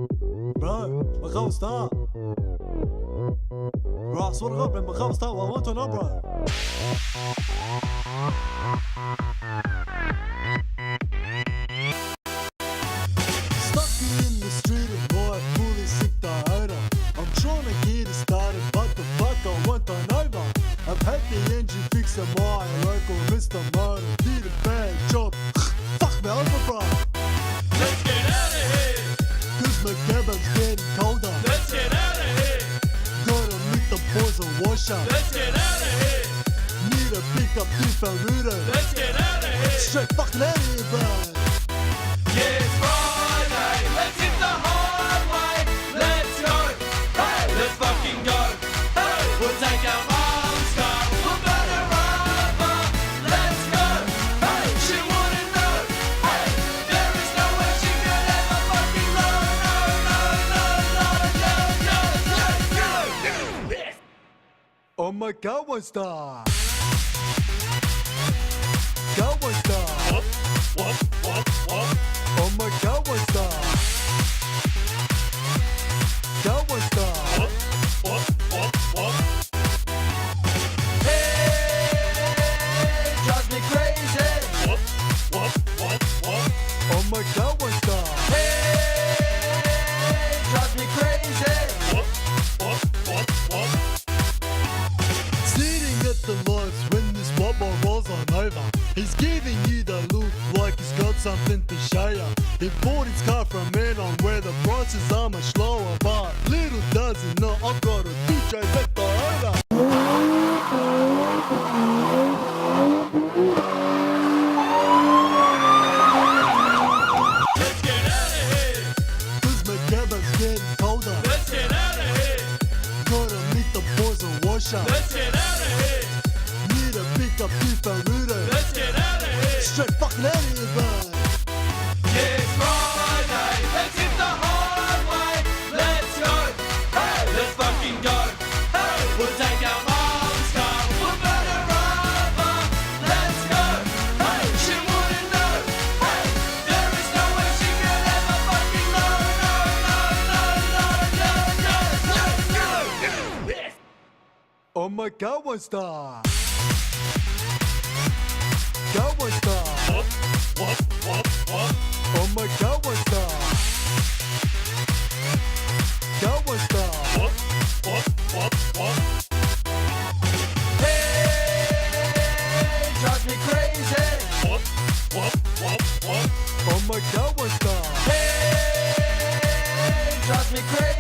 Bro, we gaan staan. Bro, I swear to God, man, we gaan staan. I want to know, bro. Stuck in the street and boy, fully sick the owner. I'm trying to get it started, but the fuck I want to over. I've had the engine fixed at my local Mr. Motor. Did a bad job. Fuck me over, bro. Let's get out of here. Cause my cabin's getting colder. Let's get out of here. Gotta meet the boys and wash up. Let's get out of here. Need to pick up Tifarudo. Let's get out of here. Straight fucking out of here, bro. Yeah, it's Friday. Let's hit the highway. Let's go. Hey, let's fucking go. Hey, we'll take our mom's car. We'll burn her rubber. Let's go. Hey, she wouldn't know. Hey, there is no way she could ever fucking know. No. Oh my God, one star. God, one star. Oh my God, one star. God, one star. Hey, drives me crazy. Oh my God, one star. Hey, drives me crazy. Sitting at the lights when this bubble rolls on over. He's giving you the look like he's got something to show ya. He bought his car from Menon where the prices are much lower. But little does he know I've got a DJ at the owner. Let's get out of here. Cause my cabin's getting colder. Let's get out of here. Gotta meet the boys and wash up. Let's get out of here. Need to pick up Tifarudo. Let's get out of here. Straight fucking out of here, bro. Yeah, it's Friday. Let's hit the highway. Let's go. Hey, let's fucking go. Hey, we'll take our mom's car. We'll burn her rubber. Let's go. Hey, she wouldn't know. Hey, there is no way she could ever fucking know. Let's go. Oh my God, one star. God, one star. Oh my God, one star. God, one star. Hey, drives me crazy. Oh my God, one star. Hey, drives me crazy.